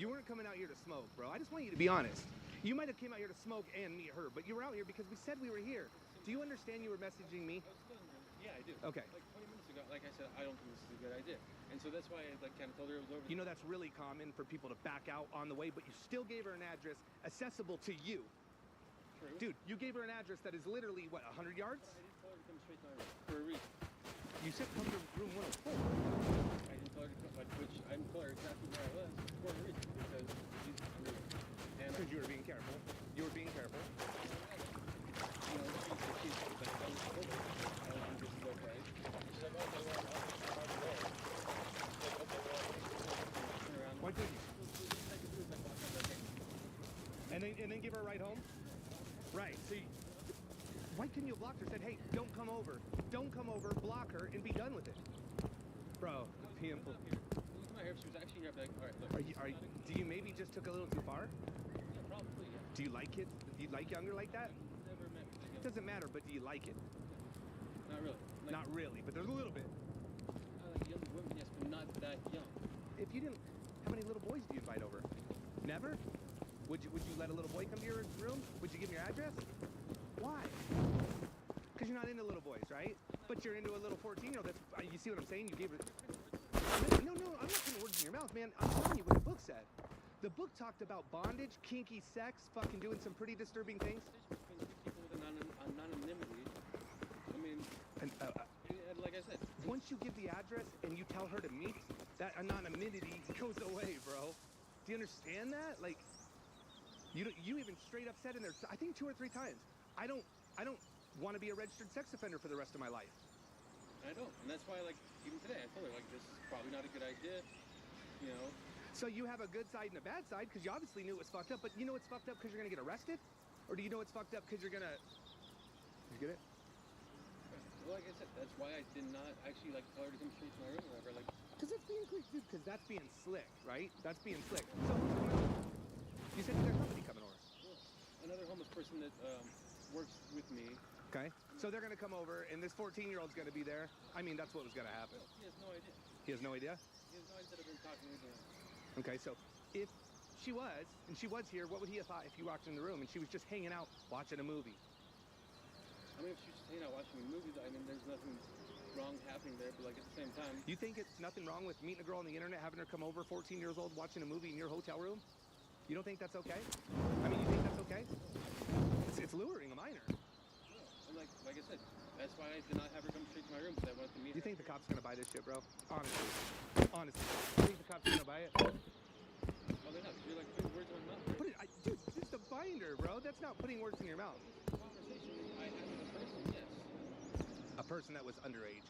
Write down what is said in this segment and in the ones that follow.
You weren't coming out here to smoke, bro. I just want you to be honest. You might have came out here to smoke and meet her, but you were out here because we said we were here. Do you understand you were messaging me? Yeah, I do. Okay. Like 20 minutes ago, like I said, I don't think this is a good idea. And so that's why I like kind of told her it was over. You know that's really common for people to back out on the way, but you still gave her an address accessible to you. True. Dude, you gave her an address that is literally, what, 100 yards? I didn't tell her to come straight to my room for a reason. You said come to room 104. I didn't tell her to come, which I didn't tell her exactly where I was for a reason, because she's rude. And Because you were being careful. You were being careful. you know, she's like, I was told her, I don't think this is okay. She's like, okay, well, I'm on the way. Like, okay, well, turn around. Why couldn't you? I could do is like walk out that gate. And then give her a ride home? Right. So why couldn't you have blocked her? Said, hey, don't come over. Don't come over, block her, and be done with it. Bro, Look at my hair. If she was actually here, I'd be like, all right, look. Do you maybe just took a little too far? Yeah, probably, yeah. Do you like kids? Do you like younger like that? Never met me. It doesn't matter, but do you like it? Not really. Like, Not really, but there's a little bit. I like young women, yes, but not that young. If you didn't, how many little boys do you invite over? Never? Would you let a little boy come to your room? Would you give him your address? Why? Because you're not into little boys, right? But you're into a little 14-year-old. That's, you see what I'm saying? You gave it. No, I'm not putting words in your mouth, man. I'm telling you what the book said. The book talked about bondage, kinky sex, fucking doing some pretty disturbing things. Between two people with anonymity. I mean, And, like I said, once you give the address and you tell her to meet, that anonymity goes away, bro. Do you understand that? Like, you even straight up said in there, I think 2 or 3 times, I don't want to be a registered sex offender for the rest of my life. I don't, and that's why, like, even today, I told her, like, this is probably not a good idea, you know. So you have a good side and a bad side because you obviously knew it was fucked up, but you know it's fucked up because you're gonna get arrested, or do you know it's fucked up because you're gonna? You get it? Well, like I said, that's why I did not actually like tell her to come straight to my room or whatever. Like, Because that's being quick, dude. Because that's being slick, right? That's being slick. So you said there's somebody coming over. well, another homeless person that works with me. Okay. So they're gonna come over, and this 14-year-old's gonna be there. I mean, that's what was gonna happen. He has no idea. He has no idea. He has no idea that I've been talking to her. Okay. So if she was, and she was here, what would he have thought if you walked in the room and she was just hanging out watching a movie? I mean, if she's just hanging out watching a movie, I mean, there's nothing wrong happening there, but like at the same time. You think it's nothing wrong with meeting a girl on the internet, having her come over, 14 years old, watching a movie in your hotel room? You don't think that's okay? I mean, you think that's okay? It's luring a minor. No. And like I said, that's why I did not have her come straight to my room, because I wanted to meet You her. think the cops are gonna buy this shit, bro? Honestly. You think the cops are gonna buy it? Oh, they're not. You're like putting words in my mouth. Put it, dude, it's a binder, bro. That's not putting words in your mouth. Conversation I had with a person, yes. A person that was underage.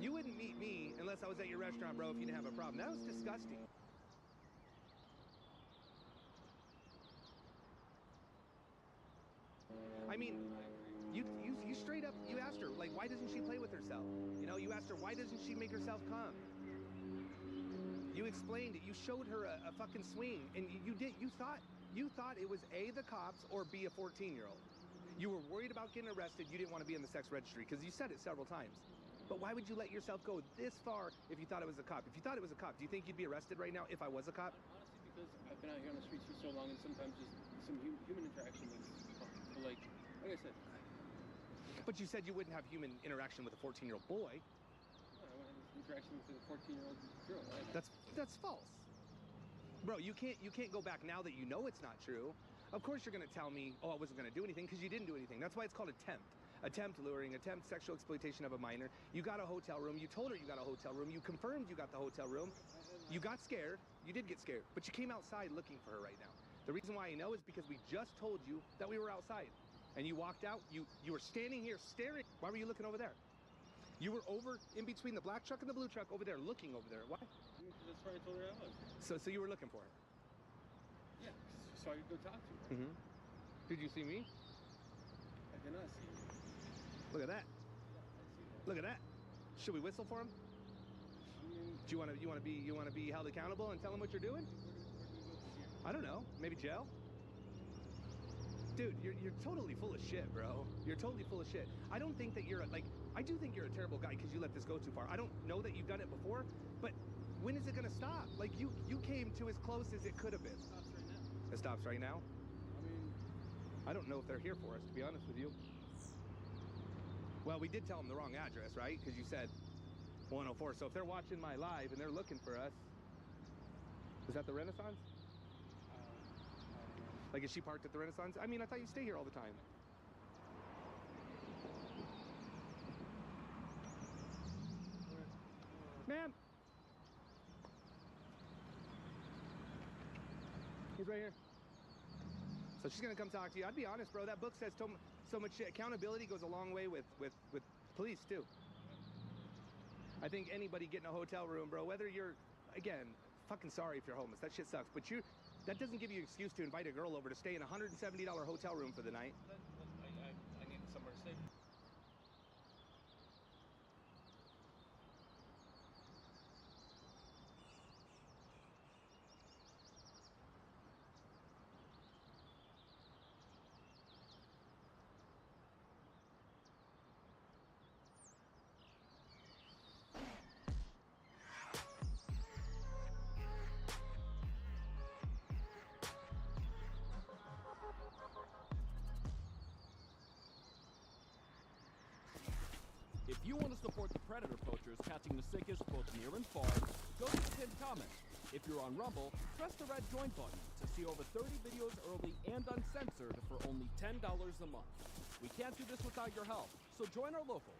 You wouldn't meet me unless I was at your restaurant, bro, if you didn't have a problem. That was disgusting. I mean, you straight up, you asked her, like, why doesn't she play with herself? You know, you asked her, why doesn't she make herself come? You explained it. You showed her a fucking swing, and you thought it was A, the cops, or B, a 14-year-old. You were worried about getting arrested. You didn't want to be in the sex registry, because you said it several times. But why would you let yourself go this far if you thought it was a cop? If you thought it was a cop, do you think you'd be arrested right now if I was a cop? Honestly, because I've been out here on the streets for so long, and sometimes just some human interaction is fun. But like I said, But you said you wouldn't have human interaction with a 14-year-old boy. no, I want to have this interaction with a 14-year-old girl. That's false. Bro, you can't go back now that you know it's not true. Of course you're gonna tell me, oh, I wasn't gonna do anything, because you didn't do anything. That's why it's called attempt. Attempt luring, attempt sexual exploitation of a minor. You got a hotel room. You told her you got a hotel room. You confirmed you got the hotel room. You got scared. You did get scared, but you came outside looking for her right now. The reason why I know is because we just told you that we were outside, and you walked out. You were standing here staring. Why were you looking over there? You were over in between the black truck and the blue truck over there, looking over there. Why? That's where I told her I was. So you were looking for her? Yeah, so I could go talk to her. Mm-hmm. Did you see me? I did not see you. Look at that. Yeah, I see her. Look at that. Should we whistle for him? I mean, Do you want to be held accountable and tell him what you're doing? where do we go to see her? I don't know. Maybe jail? Dude, you're totally full of shit, bro. You're totally full of shit. I don't think that you're I do think you're a terrible guy because you let this go too far. I don't know that you've done it before, but when is it gonna stop? Like you came to as close as it could have been. It stops right now. It stops right now? I mean, I don't know if they're here for us, to be honest with you. Well, we did tell them the wrong address, right? Because you said 104. So if they're watching my live and they're looking for us, is that the Renaissance? I don't know. Like, is she parked at the Renaissance? I mean, I thought you stay here all the time. Ma'am! He's right here. So she's gonna come talk to you. I'd be honest, bro. That book says so much shit. Accountability goes a long way with police, too. I think anybody getting a hotel room, bro, whether you're, again, fucking sorry if you're homeless. That shit sucks. But that doesn't give you an excuse to invite a girl over to stay in a $170 hotel room for the night. I need somewhere to stay. If you want to support the predator poachers catching the sickest both near and far, go to the pinned comment. If you're on Rumble, press the red join button to see over 30 videos early and uncensored for only $10 a month. We can't do this without your help, so join our locals.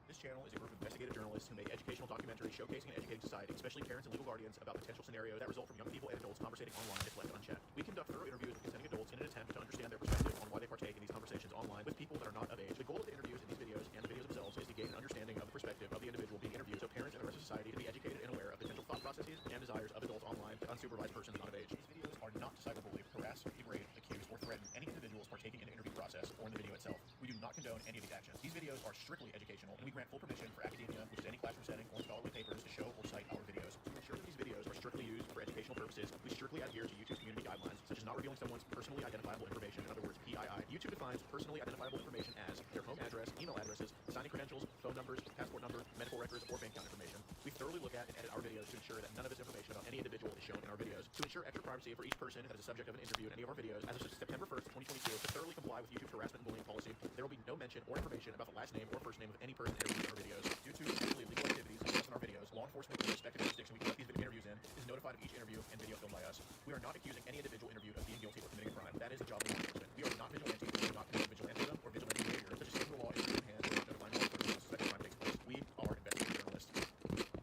This channel is a group of investigative journalists who make educational documentaries showcasing and educating society, especially parents and legal guardians, about potential scenarios that result from young people and adults conversating online if left unchecked. We conduct thorough interviews with consenting adults in an attempt to understand their perspective on why they partake in these conversations online with people that are not of age. The goal of the interviews in these videos and the videos themselves is to gain an understanding of the perspective of the individual being interviewed, so parents and the rest of society can be educated and aware of potential thought processes and desires of adults online to unsupervised persons not of age. These videos are not to cyberbully, harass, degrade, accuse, or threaten any individuals partaking in the interview process or in the video itself. We do not condone any of these actions. These videos are strictly educational, and we grant full permission for academia, which is any classroom setting or scholarly papers, to show or cite our videos. To ensure that these videos are strictly used for educational purposes, we strictly adhere to YouTube community guidelines, such as not revealing someone's personally identifiable information, in other words, PII. YouTube defines personally identifiable information as their home address, email addresses, signing credentials, phone numbers, passport number, medical records, or bank account information. We thoroughly look at and edit our videos to ensure that none of this information about any individual is shown in our videos. To ensure extra privacy for each person that is a subject of an interview in any of our videos, as of September 1st, 2022, to thoroughly comply with YouTube's harassment and bullying policy, there will be no mention or information about the last name or first name of any person interviewed in our videos. Due to potentially illegal activities discussed in our videos, law enforcement in the respective jurisdiction we conduct these interviews in is notified of each interview and video filmed by us. We are not accusing any individual interviewed of being guilty or committing a crime. That is the job of law enforcement. We are not vigilantes. We do not commit vigilantism or vigilante behavior, such as taking the law into your own hands or notifying law enforcement when a suspected crime takes place. We are investigative journalists.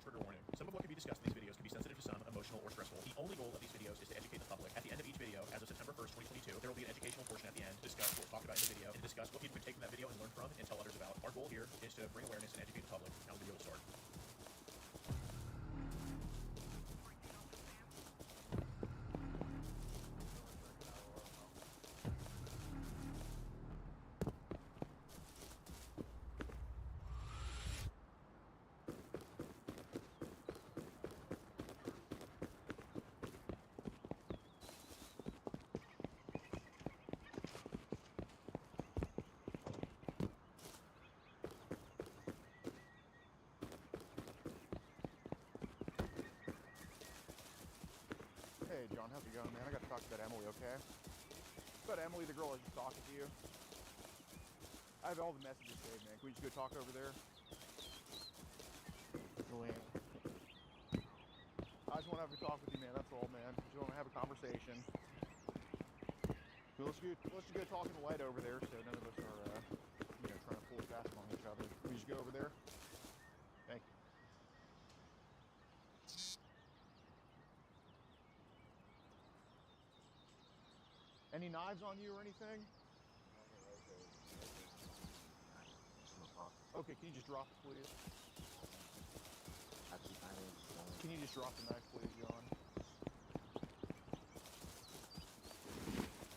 Trigger warning. Some of what can be discussed in these videos can be sensitive to some, emotional, or stressful. The only goal of these videos is to educate the public. At the end of each video, as of September 1st, 2022, there will be an educational portion at the end to discuss what was talked about in the video and to discuss what people can take from that video and learn from and tell others about. Our goal here is to bring awareness and educate the public. Now the video will start. Hey, John, how's it going, man? I got to talk to that Emily, okay? But Emily, the girl I was just talking to you. I have all the messages saved, man. Can we just go talk over there? Julian. I just want to have a talk with you, man. That's all, man. Just want to have a conversation. So let's just go talk in the light over there so none of us are, trying to pull fast on each other. Can we just go over there? Any knives on you or anything? Okay, can you just drop it, please? Can you just drop the knife, please, John?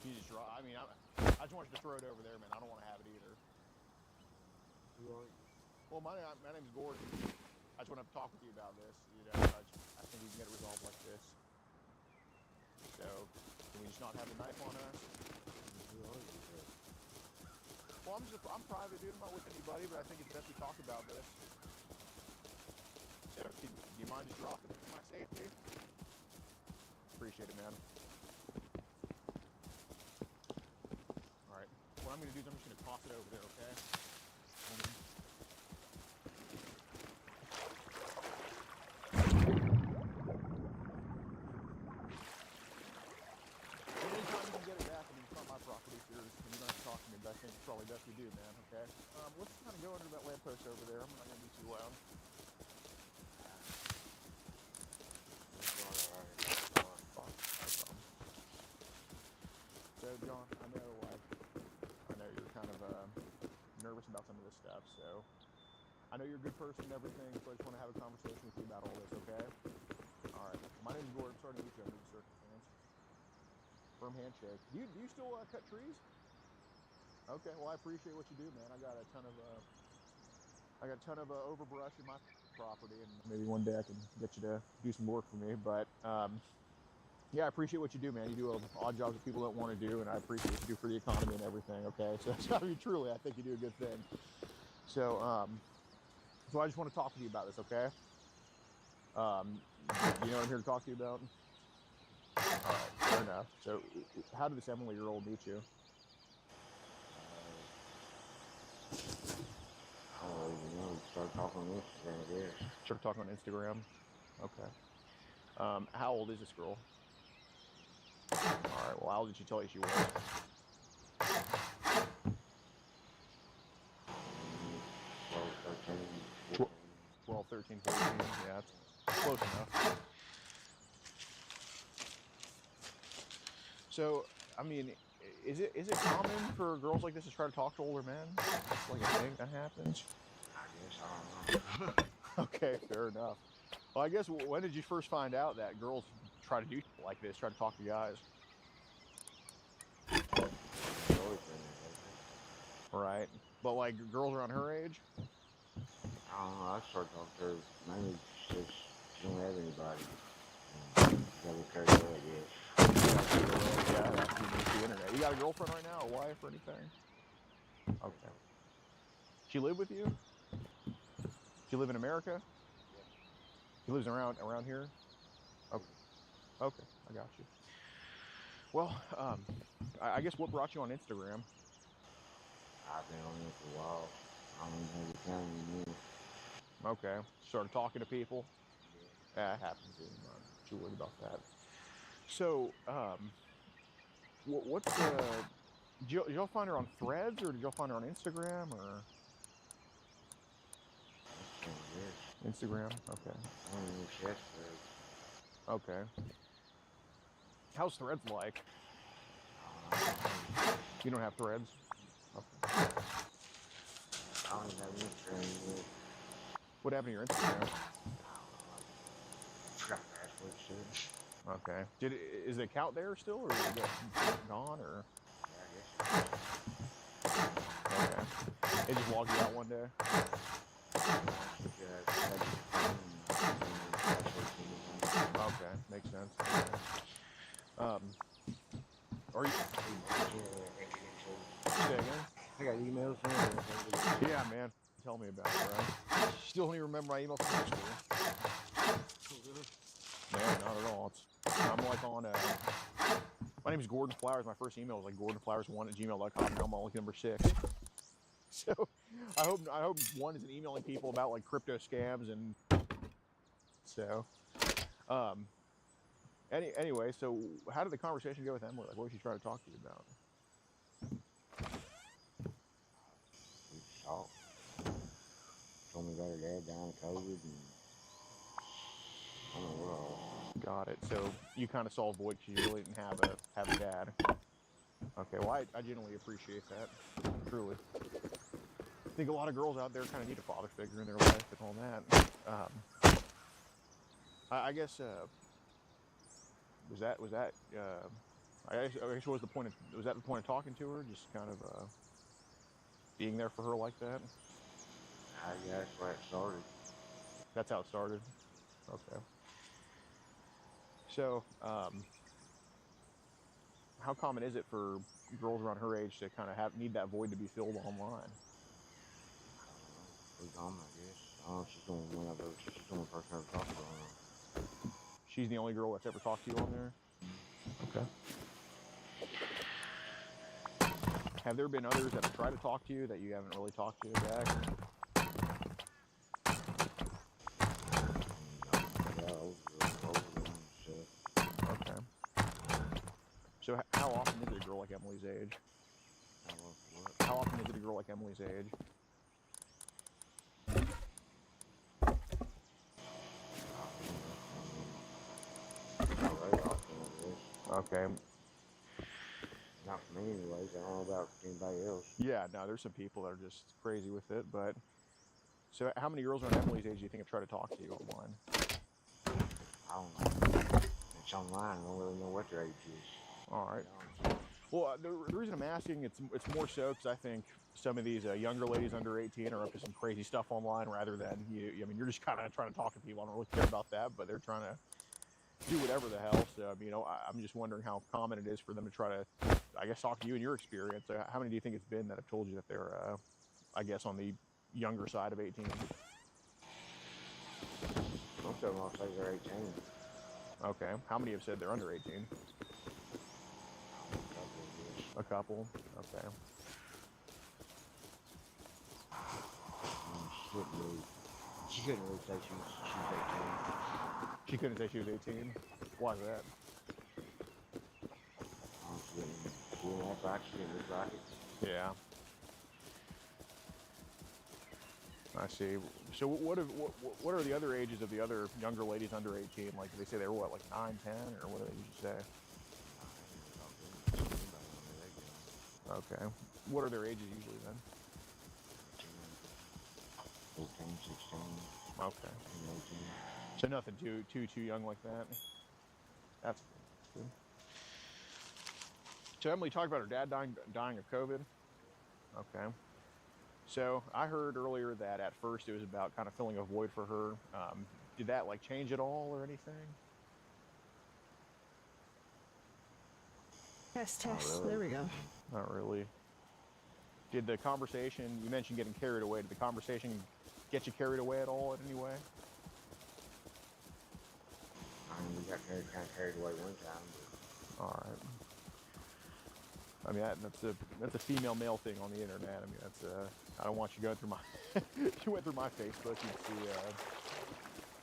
Can you just drop? I mean, I just want you to throw it over there, man. I don't want to have it either. Well, my name's Gordon. I just want to talk with you about this. You know, I think we can get it resolved like this. So, can we just not have the knife on us? Well, I'm private, dude. I'm not with anybody, but I think it's best we talk about this. So, do you mind just dropping it for my safety? Appreciate it, man. All right. What I'm going to do is I'm just going to toss it over there, okay? Anytime you can get it back, I mean, it's not my property, if you're, and you don't have to talk to me, but I think it's probably best we do, man, okay? Let's kind of go under that lamppost over there. I'm not going to be too loud. So, John, I know you're kind of nervous about some of this stuff, so I know you're a good person and everything, so I just want to have a conversation with you about all this, okay? All right. My name's Gordon. Sorry to meet you under the circumstance. Firm handshake. Do you still cut trees? Okay. Well, I appreciate what you do, man. I got a ton of overbrush in my property, and maybe one day I can get you to do some work for me. But yeah, I appreciate what you do, man. You do odd jobs that people don't want to do, and I appreciate what you do for the economy and everything. Okay, so I mean, truly, I think you do a good thing. So I just want to talk with you about this, okay? You know what I'm here to talk to you about? All right, fair enough. So, how did this Emily, your old, meet you? I don't even know. Start talking on Instagram, yeah. Started talking on Instagram. Okay. How old is this girl? All right. Well, how old did she tell you she was? 12, 13, 14. Yeah, that's close enough. So, I mean, is it common for girls like this to try to talk to older men? It's like a thing that happens. I guess, I don't know. Okay, fair enough. Well, I guess when did you first find out that girls try to do shit like this, try to talk to guys? It's always been like Right. But like girls around her age? that. I don't know. I started talking to her mainly just she don't have anybody. Never cared what it is. Yeah, that's the internet. You got a girlfriend right now, a wife or anything? Okay. She live with you? She live in America? She lives around here? Okay. Okay, I got you. Well, I guess what brought you on Instagram? I've been on it for a while. I don't even have the time anymore. Okay, started talking to people? Yeah, it happens. I'm not too worried about that. So, what's did y'all find her on Threads, or did y'all find her on Instagram, or? Instagram, okay. I don't even know if she has Threads. Okay. How's Threads like? You don't have Threads? Okay. I don't even have Instagram anymore. What happened to your Instagram? I forgot the password shit. Okay. Is the account there still, or is it gone, or? Yeah, I guess. Okay. It just logged you out one day? Okay, makes sense. Are you? Say again? I got emails from her. Yeah, man. Tell me about it, bro. Still don't even remember my email from high school. Man, not at all. I'm like on my name is Gordon Flowers. My first email was like gordonflowers1@gmail.com. Now I'm on like number 6. So I hope one isn't emailing people about like crypto scams, and so anyway, so how did the conversation go with Emily? Like, what was she trying to talk to you about? We talked. Told me about her dad dying of COVID, and I don't know what all. Got it. So you kind of saw a void because you really didn't have a dad. Okay, well, I genuinely appreciate that, truly. I think a lot of girls out there kind of need a father figure in their life and all that. I guess, was that, I guess what was the point of, was that the point of talking to her? Just kind of, being there for her like that? I guess that's where it started. That's how it started? Okay. So, how common is it for girls around her age to kind of need that void to be filled online? Pretty common, I guess. I don't know if she's the only one I've ever, she's the only person I've ever talked to on. She's the only girl that's ever talked to you on there? Okay. Have there been others that have tried to talk to you that you haven't really talked to back? Yeah, over them and stuff. Okay. So how often is it a girl like Emily's age? How often is it a girl like Emily's age? Not very often, I guess. Okay. Not for me anyways. I don't know about anybody else. Yeah, no, there's some people that are just crazy with it, but... So how many girls around Emily's age do you think have tried to talk to you online? I don't know. It's online. I don't really know what their age is. All right. Well, the reason I'm asking, it's more so because I think some of these younger ladies under 18 are up to some crazy stuff online rather than you. I mean, you're just kind of trying to talk to people. I don't really care about that, but they're trying to do whatever the hell. So, you know, I'm just wondering how common it is for them to try to, I guess, talk to you in your experience. How many do you think it's been that have told you that they're, I guess, on the younger side of 18? Most of them all say they're 18. Okay. How many have said they're under 18? A couple. Okay. She couldn't really say she was 18. She couldn't say she was 18? Why is that? She didn't act like she didn't look like it. Yeah. I see. So what are the other ages of the other younger ladies under 18? Like, do they say they were what, like 9, 10, or what do they usually say? Okay. What are their ages usually then? 14, 16. Okay. 18. So nothing too young like that. That's good. So Emily talked about her dad dying of COVID. Okay. So I heard earlier that at first it was about kind of filling a void for her. Did that like change at all or anything? Test. really. There we go. Not really. Did the conversation, you mentioned getting carried away, did the conversation get you carried away at all in any way? I mean, we got kind of carried away one time. But... All right. I mean, that's a female-male thing on the internet. I mean, that's I don't want you going through my. If you went through my Facebook, you'd see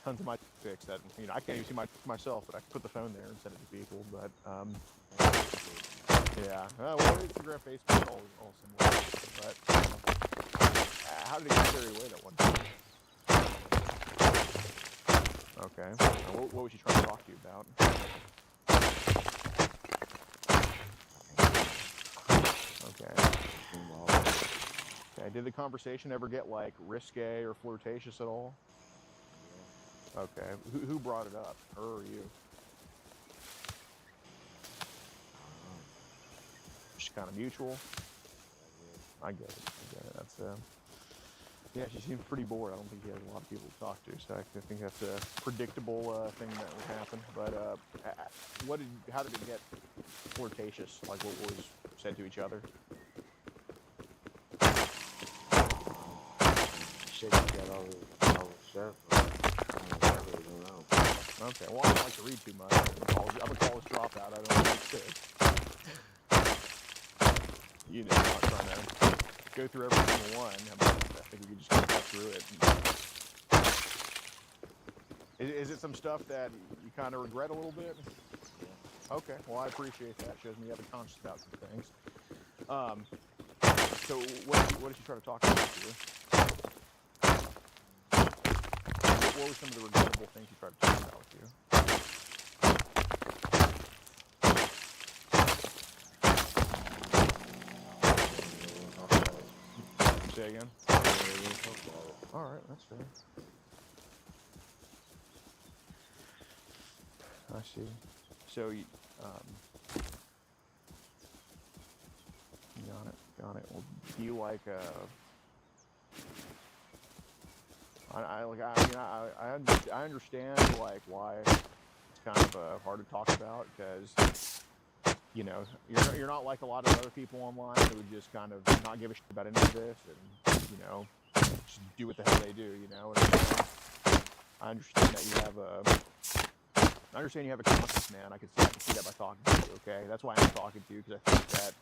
tons of my pics that, you know, I can't even see myself, but I can put the phone there and send it to people. But yeah, well, Instagram, Facebook, all similar. But how did it get carried away that one time? Okay. What was she trying to talk to you about? Okay. Okay. Did the conversation ever get like risque or flirtatious at all? Okay. Who brought it up? Her or you? Just kind of mutual. I get it. That's yeah. She seems pretty bored. I don't think she has a lot of people to talk to, so I think that's a predictable thing that would happen. But how did it get flirtatious? Like what was said to each other? She got all the stuff. I really don't know. Okay, well, I don't like to read too much. I'm a college dropout. I don't like to. You know, I'm not trying to go through every single one. I think we could just cut through it. Is it some stuff that you kind of regret a little bit? Yeah. Okay, well, I appreciate that. Shows me you have a conscience about some things. So what did she try to talk about to you? What were some of the regrettable things she tried to talk about with you? Say again? I don't even talk about it. Alright, that's fair. I see. So, you, got it. Well, do you like, I understand, like, why it's kind of hard to talk about, because, you know, you're not like a lot of other people online who would just kind of not give a shit about any of this and, you know, just do what the hell they do, you know what I'm saying? I understand that you have a conscience, man. I can see that by talking to you, okay? That's why I'm talking to you, because I think that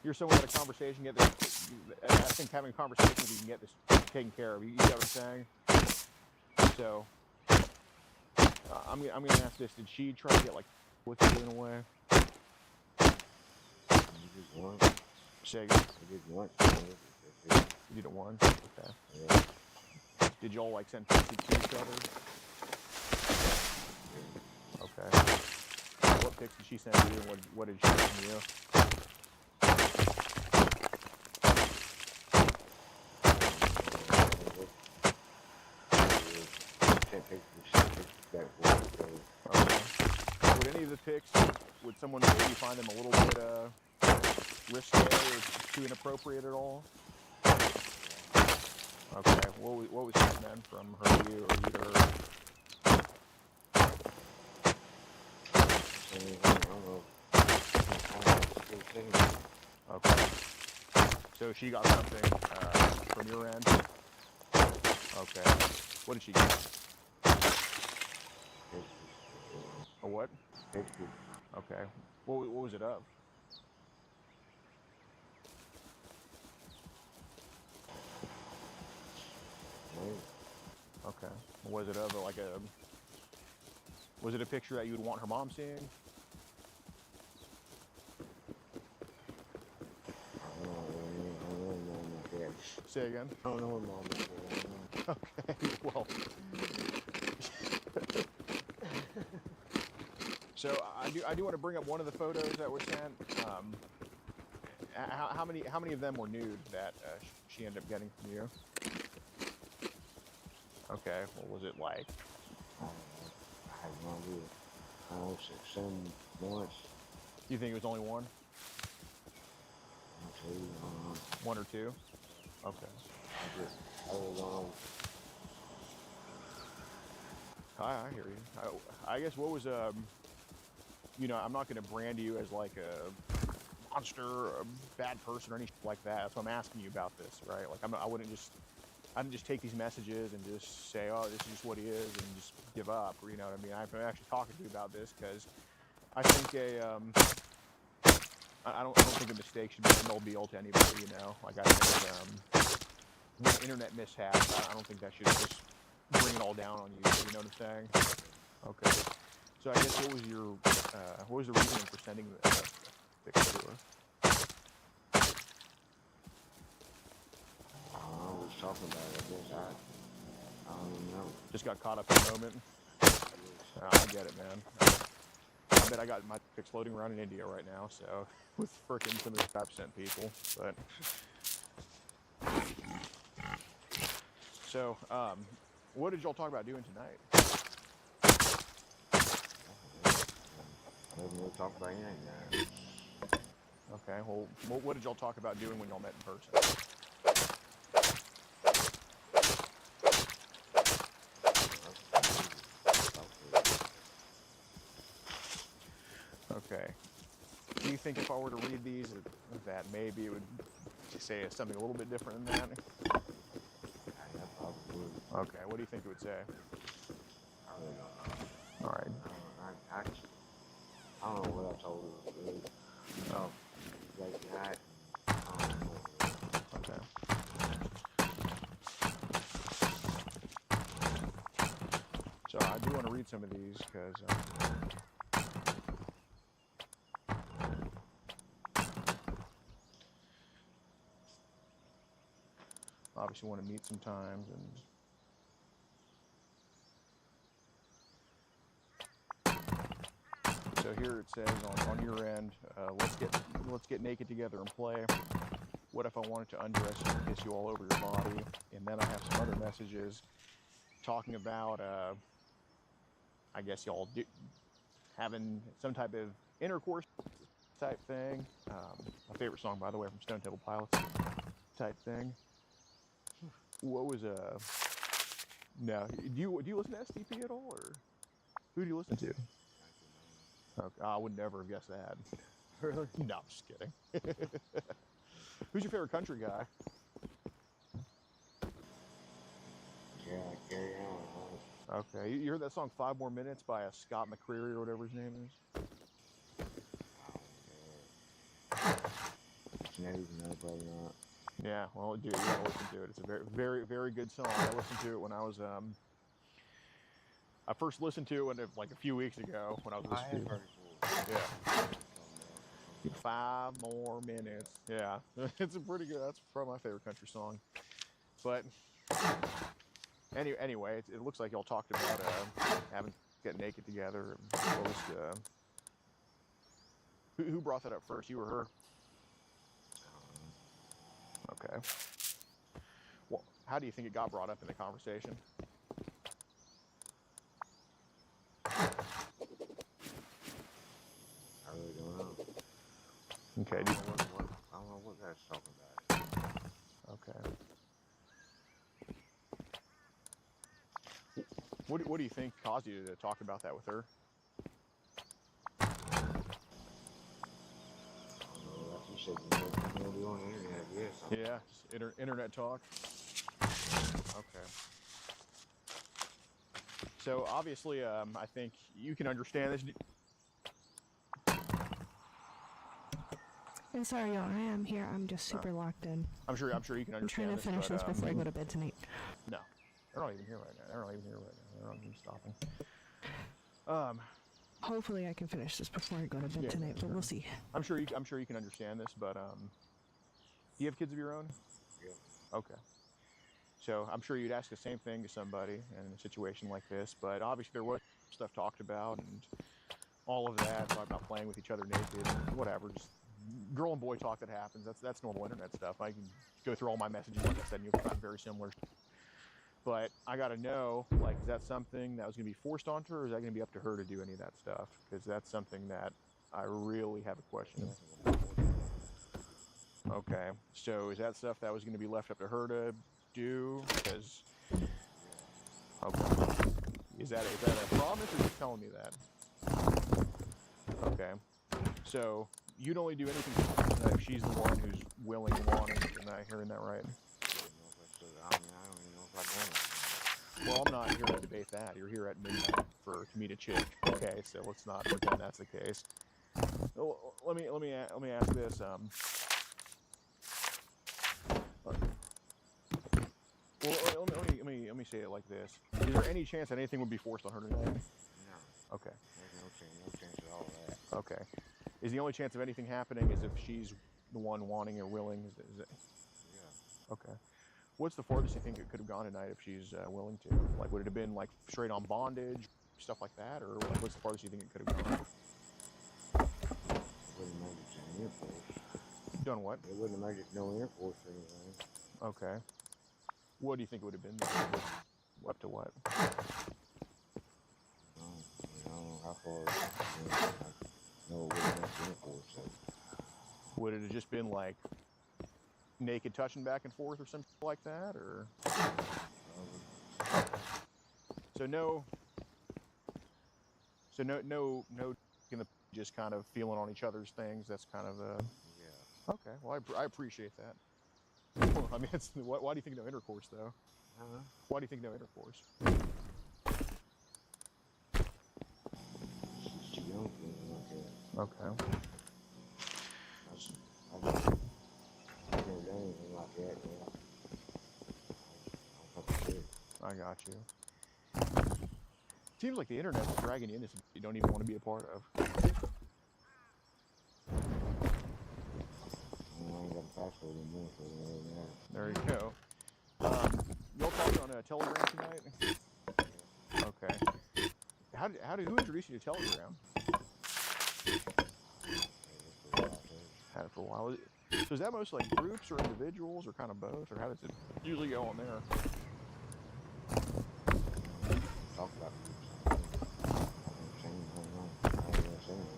you're someone that a conversation, I think having a conversation with you can get this taken care of. You get what I'm saying? So, I'm gonna ask this. Did she try to get, like, with you in a way? Just once. Say again? Just once. You did it once? Okay. Yeah. Did y'all, like, send pictures to each other? Okay. What pics did she send you, and what did she send you? Okay. Would any of the pics, would someone maybe find them a little bit risque or too inappropriate at all? Okay. What was that meant from her to you or you to her? Okay. So she got something from your end? Okay. What did she get? A what? Okay. What was it of? Okay. Was it of was it a picture that you would want her mom seeing? Say again? I don't know what mom is. Okay, well. So I do want to bring up one of the photos that were sent. How many of them were nude that she ended up getting from you? Okay, what was it like? I have no idea. I don't know, 7 months. Do you think it was only one? I'll tell you, I don't know. One or two? Okay. I really don't know. I hear you. I guess what was you know, I'm not going to brand you as like a monster or a bad person or anything like that. That's why I'm asking you about this, right? Like I wouldn't just take these messages and just say, oh, this is just what he is, and just give up. Or, you know what I mean? I'm actually talking to you about this because I think I don't think a mistake should be a no deal to anybody. You know, like I think one internet mishap. I don't think that should just bring it all down on you. You know what I'm saying? Okay. So I guess what was the reason for sending the picture to her? I don't know, we was talking about it, I guess. I don't even know. Just got caught up in the moment. I get it, man. I bet I got my pics floating around in India right now, so with frickin' some of the crap sent people. But so, what did y'all talk about doing tonight? I didn't really talk about anything. Okay, well, what did y'all talk about doing when y'all met in person? Okay. Do you think if I were to read these, that maybe it would say something a little bit different than that? Yeah, probably would. Okay, what do you think it would say? I really don't know. All right. I don't know what I told her. Really. Oh, late night. I don't know. Okay. So I do want to read some of these because obviously want to meet sometimes and so here it says on your end, let's get naked together and play. What if I wanted to undress you and kiss you all over your body? And then I have some other messages talking about, I guess y'all having some type of intercourse type thing. My favorite song, by the way, from Stone Temple Pilots type thing. What was no? Do you listen to STP at all, or who do you listen to? Okay, I would never have guessed that. Really? No, I'm just kidding. Who's your favorite country guy? Yeah, carry on. Okay, you heard that song 5 More Minutes by Scott McCreery or whatever his name is? No, probably not. Yeah, well, dude, you gotta listen to it. It's a very, very, very good song. I listened to it when I was, I first listened to it when like a few weeks ago when I was I listening have to heard it. it before. Yeah, 5 More Minutes. Yeah, it's a pretty good. That's probably my favorite country song. But anyway, it looks like y'all talked about having get naked together. What was who brought that up first? You or her? Okay. Well, how do you think it got brought up in the conversation? I really don't know. Okay. I don't know what that's talking about. Okay. What do you think caused you to talk about that with her? Like you said, you know, be on the internet, I guess. Yeah, just internet talk. Okay. So obviously, I think you can understand this. I'm sorry, y'all. I am here. I'm just super locked in. I'm sure you can I'm understand trying to finish this before I go to bed tonight. No, they're not even here right now. They're not even stopping. Hopefully, I can finish this before I go to bed Yeah, tonight, but we'll see. I'm sure you can understand this, but do you have kids of your own? Yeah. Okay. So I'm sure you'd ask the same thing to somebody in a situation like this, but obviously there was stuff talked about and all of that, talking about playing with each other naked, and whatever, just girl and boy talk that happens. That's normal internet stuff. I can go through all my messages, like I said, and you'll find very similar. But I got to know, like, is that something that was going to be forced onto her, or is that going to be up to her to do any of that stuff? Because that's something that I really have a question of. Okay, so is that stuff that was going to be left up to her to do? Because, okay, is that a promise, or just telling me that? Okay, so you'd only do anything if she's the one who's willing and wanting. Am I hearing that right? I don't even know if I want it. Well, I'm not here to debate that. You're here at midnight to meet a chick. Okay, so let's not pretend that's the case. Well, let me ask this. Well, let me say it like this: is there any chance that anything would be forced on her tonight? No. Okay. There's no chance at all of that. Okay. Is the only chance of anything happening is if she's the one wanting or willing? Is it? Yeah. Okay. What's the farthest you think it could have gone tonight if she's willing to? Like, would it have been like straight on bondage, stuff like that, or like, what's the farthest you think it could have gone? It wouldn't make it to the Air Force. Done what? It wouldn't have made it to no Air Force or anything. Okay. What do you think it would have been? Up to what? I don't know how far. I know it wouldn't make the Air Force. So. Would it have just been like naked touching back and forth or something like that, or? So no, just kind of feeling on each other's things. That's kind of Yeah. okay. Well, I appreciate that. Well, I mean, why do you think no intercourse though? Huh? Why do you think no intercourse? She's too young for anything like that. Okay. I've never done anything like that. I don't think I should. I got you. Seems like the internet's dragging you into something you don't even want to be a part of. I ain't got a passport anymore, so it doesn't matter. There you go. Y'all talked on Telegram tonight? Okay. Who introduced you to Telegram? Had it for a while. So is that mostly like groups or individuals or kind of both, or how does it usually go on there? Talk about it. I haven't seen it.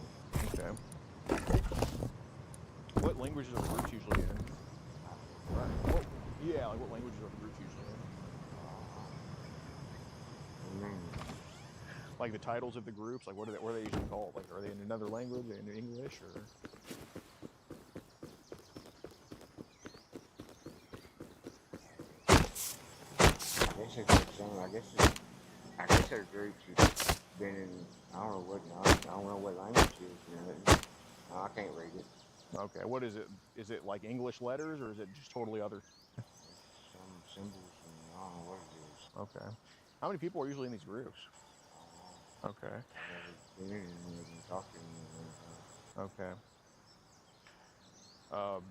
Okay. What languages are the groups usually in? Right. Yeah, like what languages are the groups usually in? What do you mean? Like the titles of the groups, like what are they usually called? Like are they in another language, are they in English, or? I guess their groups have been in, I don't know what language it is, you know. I can't read it. Okay, what is it? Is it like English letters, or is it just totally other? It's some symbols and I don't know what it is. Okay. How many people are usually in these groups? Okay. I've never been in any of them talking to them. Okay.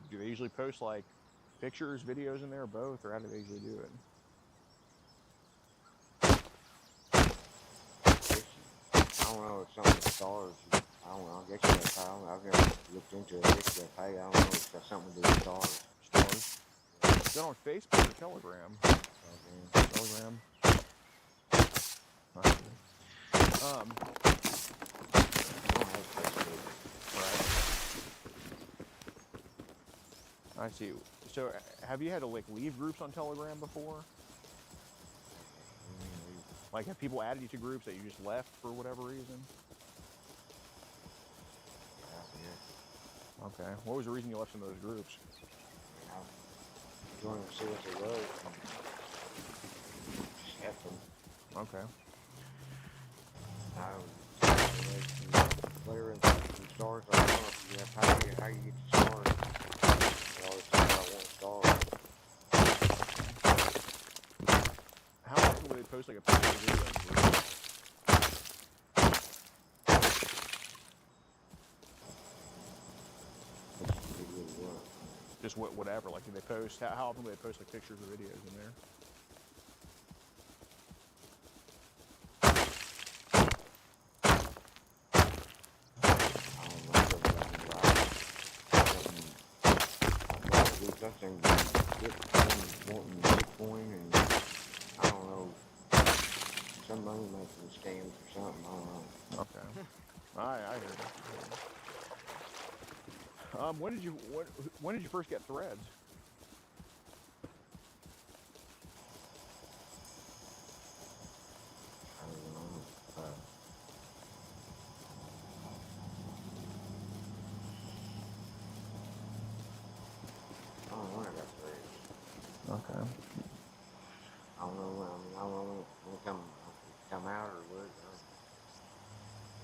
Do they usually post like pictures, videos in there, or both, or how do they usually do it? I don't know if some of the stars, I don't know, I guess you gotta pay. I've never looked into it. I guess you gotta pay. I don't know if it's got something to do with stars. Stars. Is that on Facebook or Telegram? Telegram. I see. I don't have Facebook. Right. I see. So, have you had to like leave groups on Telegram before? Like, have people added you to groups that you just left for whatever reason? Yeah. Okay. What was the reason you left some of those groups? I wanted to see what they were and just F them. Okay. I was clearing some stars. I don't know if you have how you get the stars. They always talk about one star. How often would they post like a picture or video? Just whatever. Like, do they post? How often do they post like pictures or videos in there? Something wanting Bitcoin and I don't know, some money making scams or something. I don't know. Okay. I heard it. When did you first get Threads? I don't know. I don't know when I got Threads. Okay. I don't know when. I don't know when it come out or what.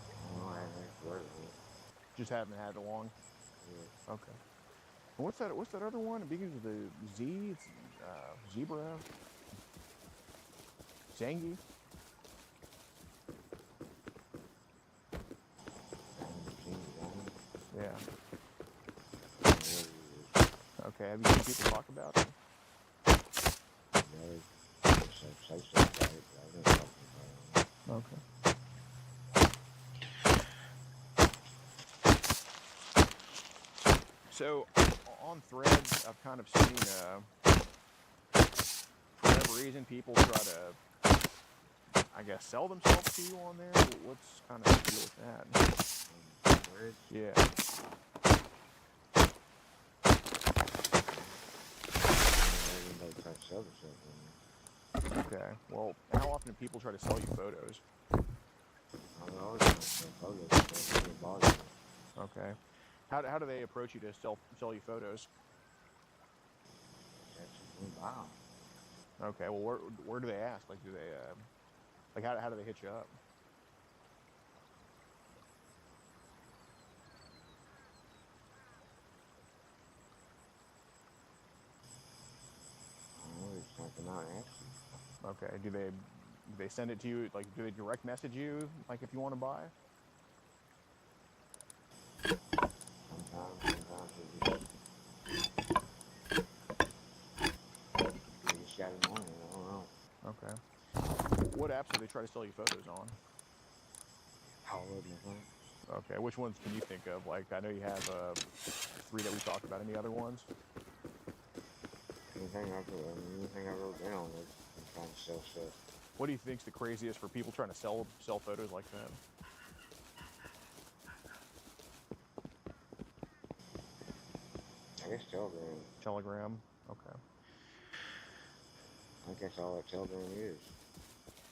I don't know. I haven't heard of it. Just haven't had it long. Yeah. Okay. And what's that other one? It begins with a Z. It's zebra. Zangy. Yeah. Okay. Have you seen people talk about it? Say stuff about it, but I don't talk about it. Okay. So, on Threads, I've kind of seen, for whatever reason, people try to, I guess, sell themselves to you on there. What's kind of the deal with that? Threads? Yeah. Everybody tries to sell themselves on there. Okay. Well, how often do people try to sell you photos? I don't know. It's photos. It's body. Okay. How do they approach you to sell you photos? Wow. Okay. Well, where do they ask? Like, do they how do they hit you up? I don't know. They just come out and ask you. Okay. Do they send it to you? Like, do they direct message you? Like, if you want to buy? Sometimes they just got it on it. I don't know. Okay. What apps do they try to sell you photos on? All of them, I think. Okay, which ones can you think of? Like, I know you have 3 that we talked about. Any other ones? Anything I've ever been on, I'm trying to sell stuff. What do you think's the craziest for people trying to sell photos like that? I guess Telegram. Telegram. Okay. I think that's all that Telegram is.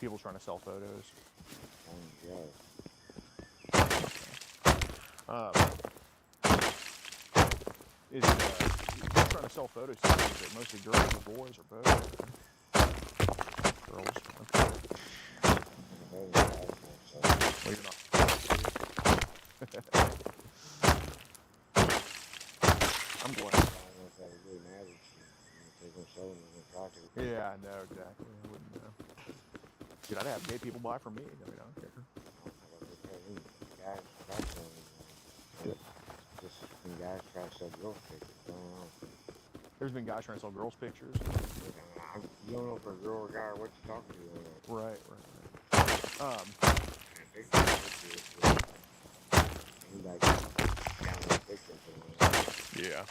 People trying to sell photos. Yeah. Is people trying to sell photos? Is it mostly girls or boys or both? Girls. Okay. Well, you're not. I'm glad. Yeah, I know exactly. I wouldn't know. Dude, I'd have gay people buy from me. I mean, I don't care. Just some guys try to sell girls pictures. I don't know. There's been guys trying to sell girls' pictures. You don't know if a girl or guy or what you're talking to. Right. Yeah.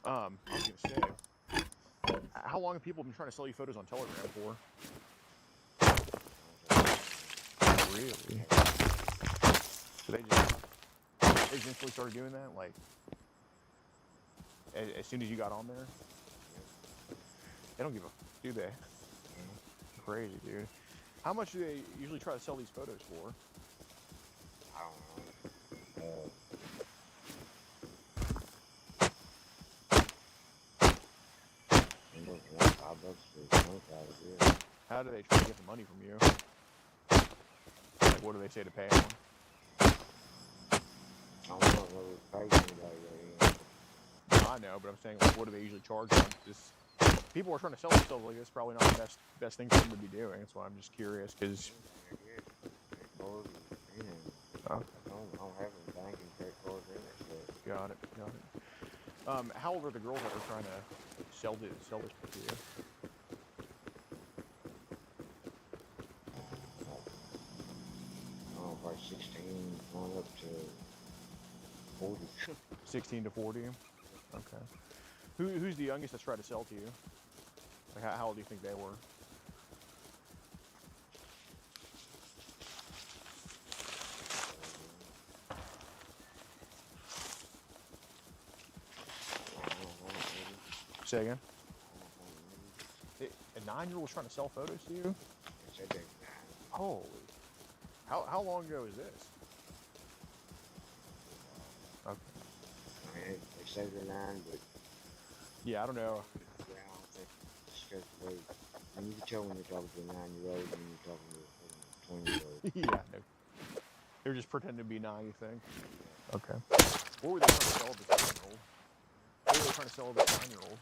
I was gonna say, how long have people been trying to sell you photos on Telegram for? Really? So they just instantly started doing that, like as soon as you got on there? They don't give a do they? Crazy, dude. How much do they usually try to sell these photos for? I don't know. How do they try to get the money from you? Like, what do they say to pay them? I know, but I'm saying, like, what do they usually charge them? Just people are trying to sell themselves like this. Probably not the best thing for them to be doing. That's why I'm just curious, because. I don't have any banking credit cards in it. Got it. How old are the girls that are trying to sell this to you? Oh, probably 16, going up to 40. 16 to 40. Okay. Who's the youngest that's tried to sell to you? Like, how old do you think they were? Say again? A 9-year-old was trying to sell photos to you? Holy. How long ago is this? Okay. I mean, they say they're 9, but... Yeah, I don't know. Yeah, I don't think it's just the way... I mean, you can tell when you're talking to a 9-year-old and you're talking to a 20-year-old. Yeah, no. They're just pretending to be 9, you think? Okay. What were they trying to sell this 9-year-old? What were they trying to sell this 9-year-old?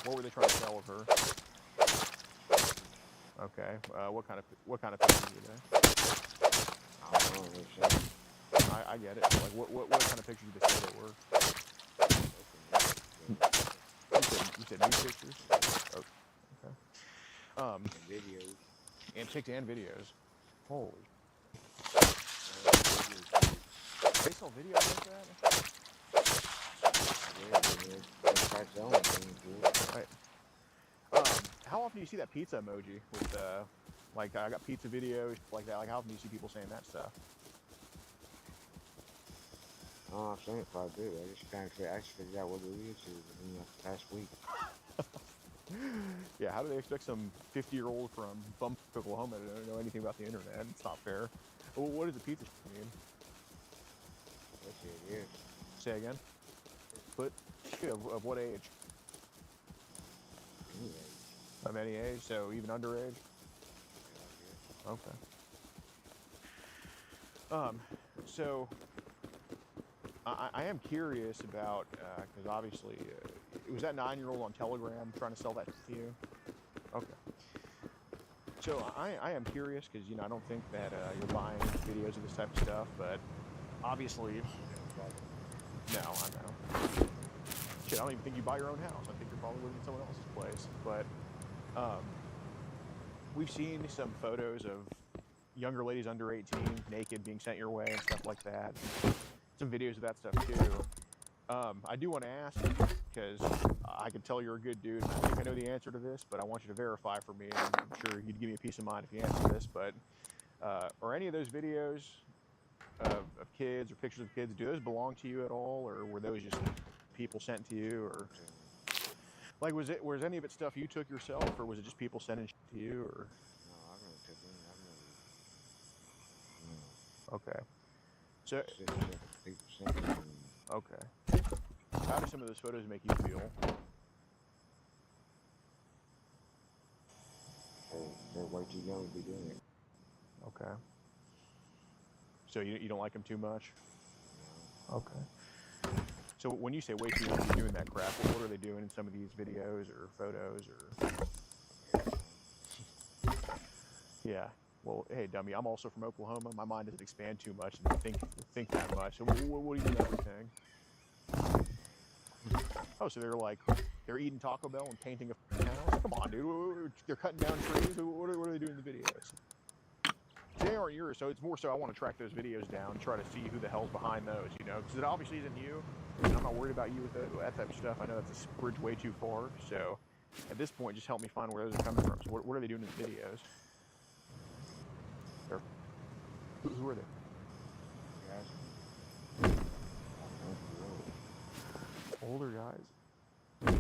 What were they trying to sell of her? Okay. What kind of pictures were they? I don't know. I get it. Like, what kind of pictures did they say they were? You said nude pictures? Okay. Videos. And pictures and videos. Holy. They sell videos like that? Right. How often do you see that pizza emoji with like I got pizza videos like that? Like how often do you see people saying that stuff? Oh, I've seen it quite a bit. I just kind of figured out what it is in the past week. Yeah, how do they expect some 50-year-old from Bump, Oklahoma to know anything about the internet? It's not fair. Well, what does the pizza mean? Let's see, it is. Say again? But of what age? Any age. Of any age, so even underage? Okay. So I am curious about, because obviously, was that 9-year-old on Telegram trying to sell that to you? Okay. So I am curious because, you know, I don't think that you're buying videos of this type of stuff, but obviously, no, I know. Shit, I don't even think you buy your own house. I think you're probably living in someone else's place, but we've seen some photos of younger ladies under 18 naked being sent your way and stuff like that. Some videos of that stuff too. I do want to ask, because I can tell you're a good dude, and I think I know the answer to this, but I want you to verify for me. And I'm sure you'd give me a peace of mind if you answer this, but are any of those videos of kids or pictures of kids, do those belong to you at all, or were those just people sent to you, or like was any of it stuff you took yourself, or was it just people sending shit to you, or? No, I've never took any. I've never. Okay. So. People sent me. Okay. How do some of those photos make you feel? They're way too young to be doing it. Okay. So you don't like them too much? No. Okay. So when you say way too young to be doing that crap, what are they doing in some of these videos or photos or? Yeah. Well, hey, dummy, I'm also from Oklahoma. My mind doesn't expand too much and think that much. So what do you mean everything? Oh, so they're eating Taco Bell and painting a house? Come on, dude. They're cutting down trees. What are they doing in the videos? They aren't yours, so it's more so I want to track those videos down, try to see who the hell's behind those, you know? Because it obviously isn't you, and I'm not worried about you with that type of stuff. I know that's a bridge way too far, so at this point, just help me find where those are coming from. So what are they doing in the videos? Who are they? Guys. Older guys?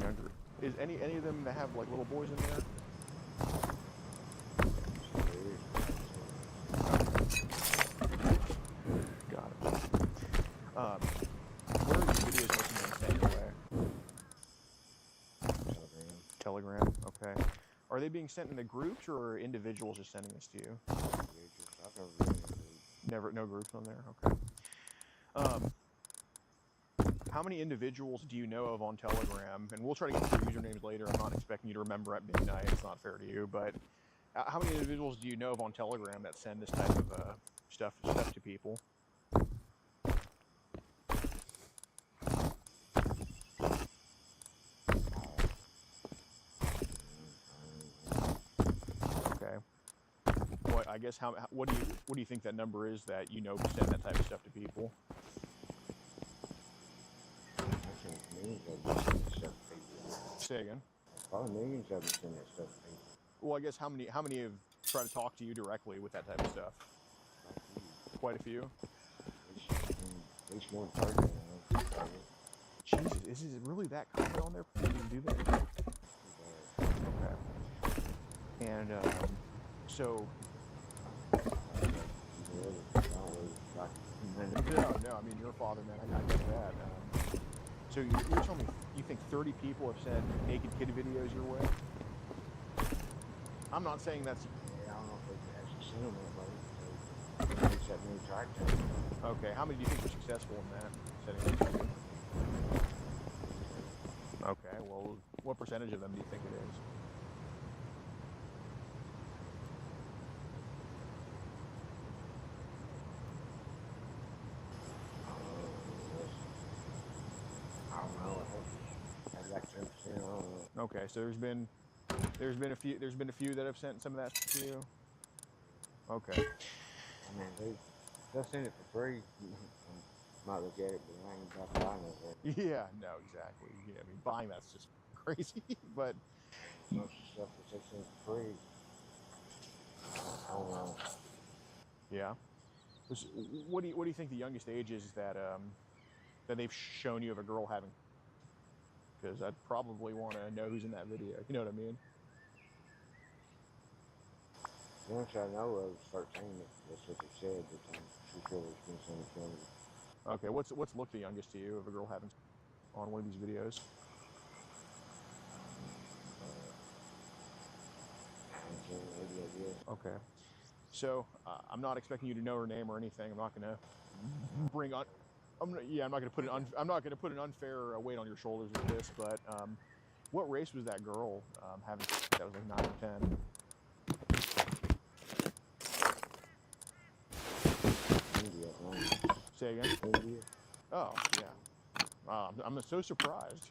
Younger? Is any of them that have like little boys in there? Got it. Where are these videos making them sent your way? Telegram. Okay. Are they being sent in the groups, or are individuals just sending this to you? No groups on there. Okay. How many individuals do you know of on Telegram? And we'll try to get your usernames later. I'm not expecting you to remember at midnight. It's not fair to you. But how many individuals do you know of on Telegram that send this type of stuff to people? Okay. What I guess what do you think that number is that you know send that type of stuff to people? Say again. Probably millions of them send that stuff to people. Well, I guess how many have tried to talk to you directly with that type of stuff? Quite a few. At least more than 30. Jesus, is it really that common on there for people to do that? Okay. And so. No, I mean, you're a father, man. I get that. So you're telling me you think 30 people have sent naked kid videos your way? I'm not saying that's... Yeah, I don't know if they've actually seen them anybody. So they tried to. Okay, how many do you think were successful in that? Setting up to you? Okay, well, what percentage of them do you think it is? Okay, so there's been a few that have sent some of that to you. Okay. I mean, they'll send it for free. Might look at it, but I ain't about buying it. Yeah, no, exactly. Yeah, I mean, buying that's just crazy. But most of the stuff that they send for free, I don't know. Yeah. What do you think the youngest age is that they've shown you of a girl having? Because I'd probably want to know who's in that video. You know what I mean? The only I know of is 13. That's what they said, but I'm sure there's been some younger. Okay, what's looked the youngest to you of a girl having on one of these videos? 19, 80, I guess. Okay. So I'm not expecting you to know her name or anything. I'm not gonna bring on. I'm not gonna put an unfair weight on your shoulders with this. But what race was that girl having? That was like 9 or 10. India, Say again. India. Oh yeah. I'm so surprised.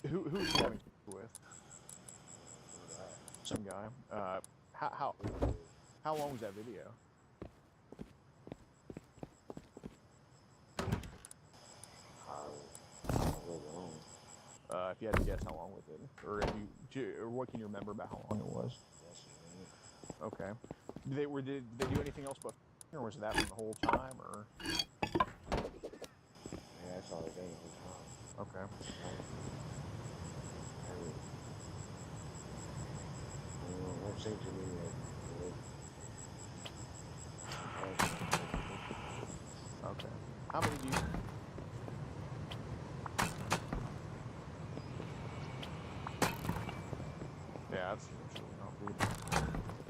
Who's she having with? Some guy. How long was that video? If you had to guess how long was it, or if or what can you remember about how long it was? Okay. Did they do anything else but, or was that from the whole time, or? Yeah, that's all they did the whole time. Okay. It seemed to me that Okay. How many do you? Yeah, that's truly not for you.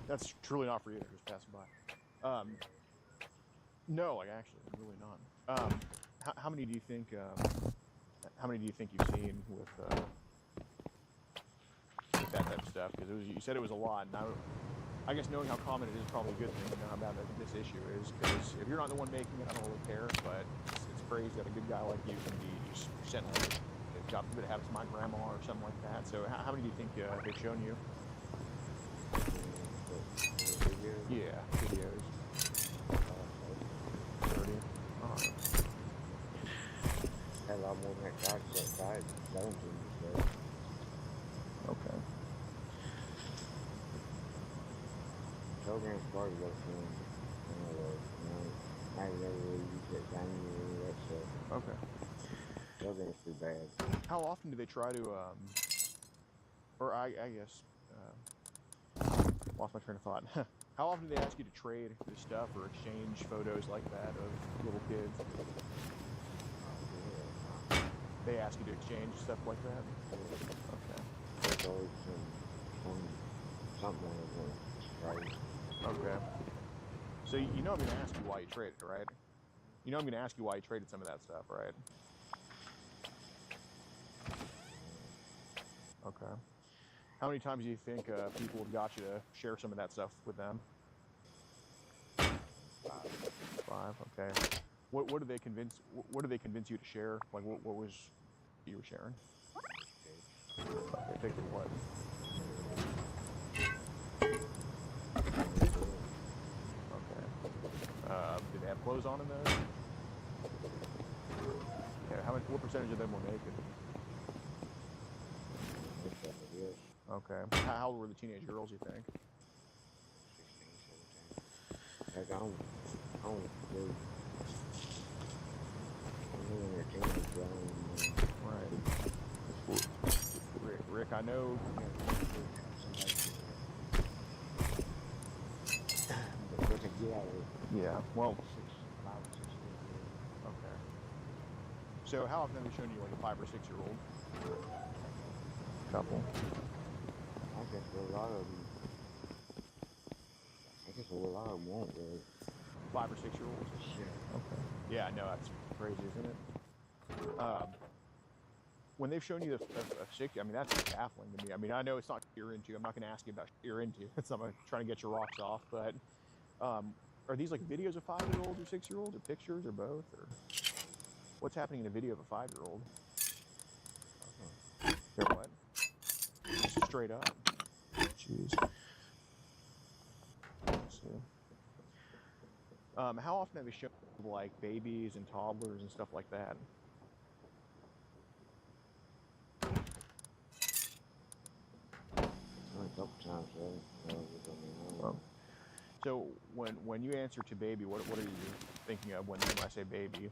That's truly not for you. Just passing by. No, like actually, really not. How many do you think? How many do you think you've seen with that type of stuff? Because you said it was a lot, and I guess knowing how common it is probably a good thing to know how bad this issue is. Because if you're not the one making it, I don't really care. But it's crazy that a good guy like you can be just sent home. God forbid it happens to my grandma or something like that. So how many do you think they've shown you? Yeah, videos. 30. had a lot more than that guy died. Okay. Program's part of that film. I never really use that dining or any of that stuff. Okay. Program's pretty bad. How often do they try to, or I guess, lost my train of thought. How often do they ask you to trade this stuff or exchange photos like that of little kids? They ask you to exchange stuff like that? Okay. There's always something on it, right? Okay. So you know I'm going to ask you why you traded, right? You know I'm going to ask you why you traded some of that stuff, right? Okay. How many times do you think people have got you to share some of that stuff with them? 5. Okay. What did they convince you to share? Like what was you were sharing? Okay, take the what? Okay. Did they have clothes on in those? Okay. What percentage of them were naked? Okay. How old were the teenage girls, you think? 16, 17. Like, I don't really, when they're teenage, Right. Rick, I know. What to get out of it. Yeah. Well. 5 or 6 years. Okay. So how often have they shown you like a 5 or 6 year old? Couple. I guess a lot of them. I guess a lot of them won't really. 5 or 6 year olds. Yeah. Okay. Yeah, I know that's crazy, isn't it? When they've shown you a 6, I mean that's baffling to me. I mean I know it's not what you're into. I'm not going to ask you about what you're into. It's not like trying to get your rocks off. But are these like videos of 5-year-olds or 6-year-olds, or pictures, or both, or what's happening in a video of a 5-year-old? They're what? Just straight up. Jeez. Let's see. How often have they shown like babies and toddlers and stuff like that? A couple times, right? So when you answer to baby, what are you thinking of when I say baby?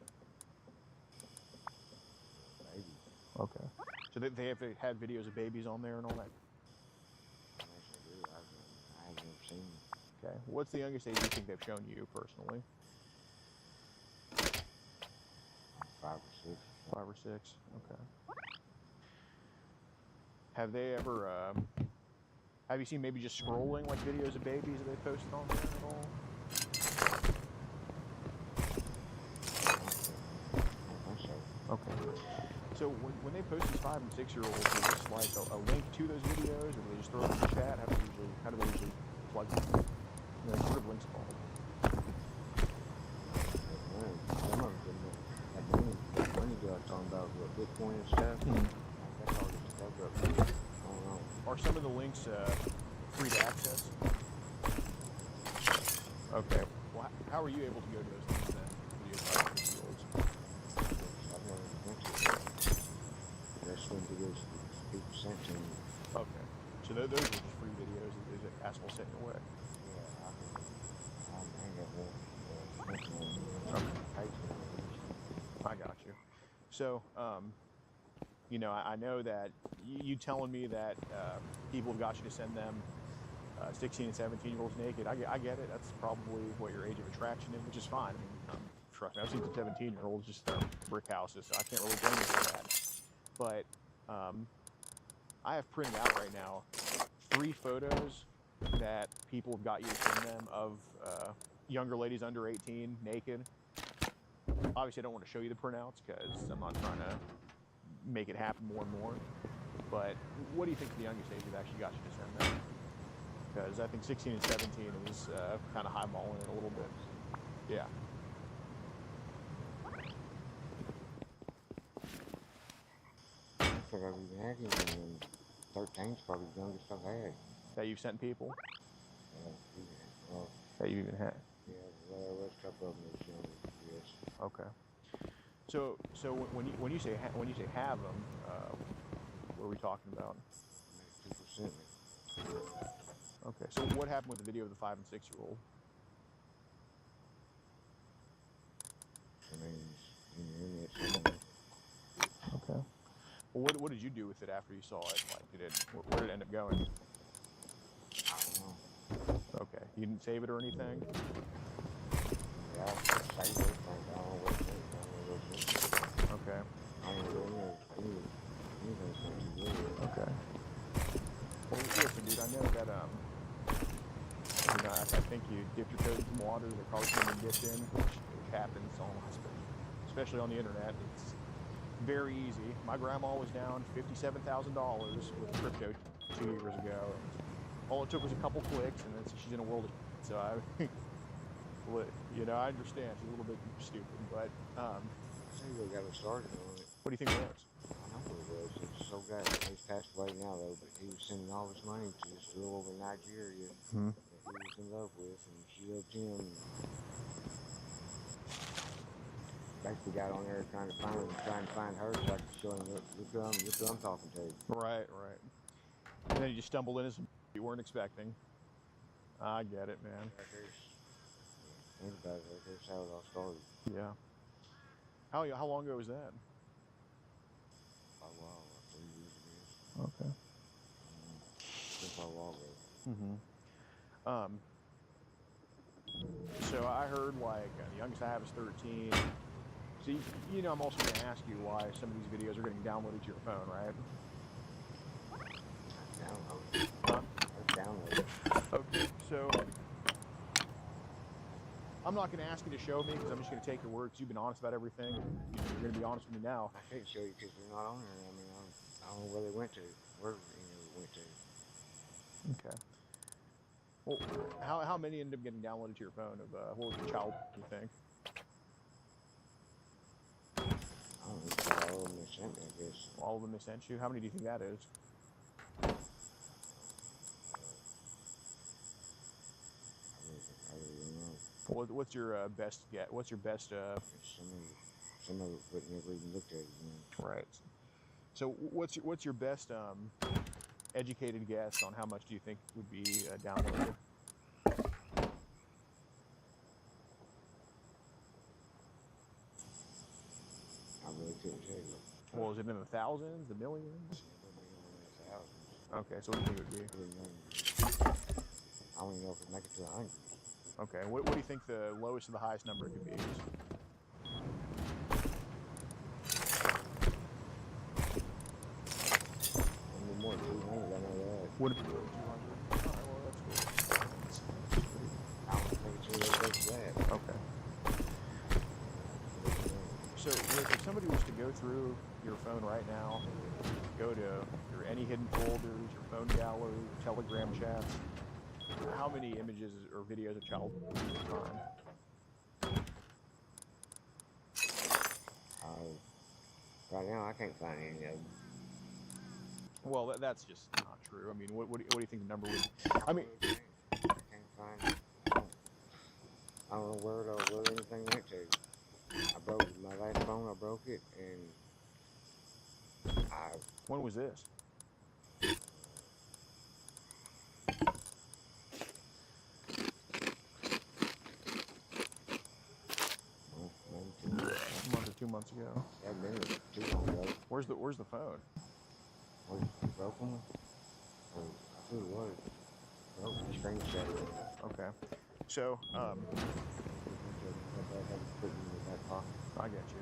Maybe. Okay. So they have had videos of babies on there and all that? I actually do. I haven't ever seen them. Okay. What's the youngest age you think they've shown you personally? 5 or 6. 5 or 6? Okay. Have they ever, have you seen maybe just scrolling like videos of babies that they posted on there at all? Okay. So when they post these 5 and 6 year olds, is this like a link to those videos, or do they just throw it in the chat? How do they usually plug them? What sort of links called? Some of them, like money girl talking about Bitcoin and stuff. That's all just stuff up. I don't know. Are some of the links free to access? Okay. Well, how are you able to go to those things then? Videos by 6-year-olds? I've never went to it. That's when videos people sent to me. Okay. So those are just free videos that there's an asshole sent your way. Yeah, I ain't got one. I got you. So, you know, I know that you telling me that people have got you to send them 16 and 17-year-olds naked. I get it. That's probably what your age of attraction is, which is fine. I mean, trust me, I've seen some 17-year-olds just in brick houses, so I can't really blame you for that. But I have printed out right now 3 photos that people have got you to send them of younger ladies under 18 naked. Obviously, I don't want to show you the printouts because I'm not trying to make it happen more and more. But what do you think the youngest age that actually got you to send them? Because I think 16 and 17 is kind of highballing it a little bit. Yeah. I think I've even had him, and 13's probably the youngest I've had. That you've sent people? Well, That you even had? yeah, well, there was a couple of them that was younger, yes. Okay. So when you say have them, what are we talking about? People sent me. Okay. So what happened with the video of the 5 and 6-year-old? I mean, in the internet somewhere. Okay. Well, what did you do with it after you saw it? Like, where did it end up going? I don't know. Okay. You didn't save it or anything? Yeah, I saved everything. I don't know what it is. Okay. I don't know anything's going to do with it. Okay. Well, listen, dude, I know that, you know, I think you dipped your toes in some water that probably shouldn't have been dipped in, which happens especially on the internet. It's very easy. My grandma was down $57,000 with crypto 2 years ago. All it took was a couple clicks, and then she's in a world of shit. So you know, I understand she's a little bit stupid, but I think we got started on it. what do you think it was? I know who it was. It's so guy. He's passed away now, though, but he was sending all his money to this girl over in Nigeria that he was in love with, and she loved him. And basically got on there trying to find her so I could show him, look who I'm talking to. Right. And then you just stumbled into some you weren't expecting. I get it, man. Think about it. That's how it all started. Yeah. How long ago was that? A while, 3 years ago. Okay. Just a while ago. So I heard like the youngest I have is 13. So you know, I'm also going to ask you why some of these videos are getting downloaded to your phone, right? Download. Huh? Download. Okay. So I'm not going to ask you to show me because I'm just going to take your word because you've been honest about everything. You're going to be honest with me now. I can't show you because they're not on there. I mean, I don't know where they went to. Where they went to. Okay. Well, how many ended up getting downloaded to your phone of what was your child, do you think? I don't know. All of them they sent me, I guess. All of them they sent you? How many do you think that is? I really don't know. What's your best get? What's your best? Some of it never even looked at it again. Right. So what's your best educated guess on how much do you think would be downloaded? I really couldn't tell you. Well, is it in the thousands, the millions? Okay, so what do you think it would be? I don't even know if it'd make it to 100. Okay, what do you think the lowest and the highest number it could be? More than 200, I know that. Would it be 200? Alright, well, that's good. I don't think it's really close to that. Okay. So, Rick, if somebody was to go through your phone right now, go to your any hidden folders, your phone gallery, your Telegram chats, how many images or videos of child porn would you find? Right now, I can't find any of them. Well, that's just not true. I mean, what do you think the number would? I mean, I can't find. I don't know where anything went to. I broke my last phone. I broke it, and I when was this? maybe 2 months. A month or 2 months ago. Yeah, maybe too long ago. Where's the phone? Was it broken? Or I think it was. Broken. Screen shattered. Okay. So, I get you.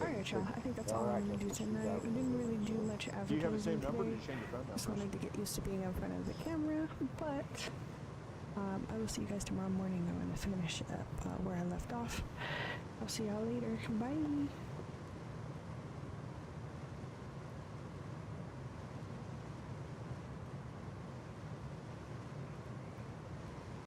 Alright, y'all. I think that's all I'm gonna do tonight. I didn't really do much advertising Do you have the same number? Or today. did you change your phone Just number? wanted to get used to being in front of the camera, but I will see you guys tomorrow morning. I'm gonna finish up where I left off. I'll see y'all later. Bye.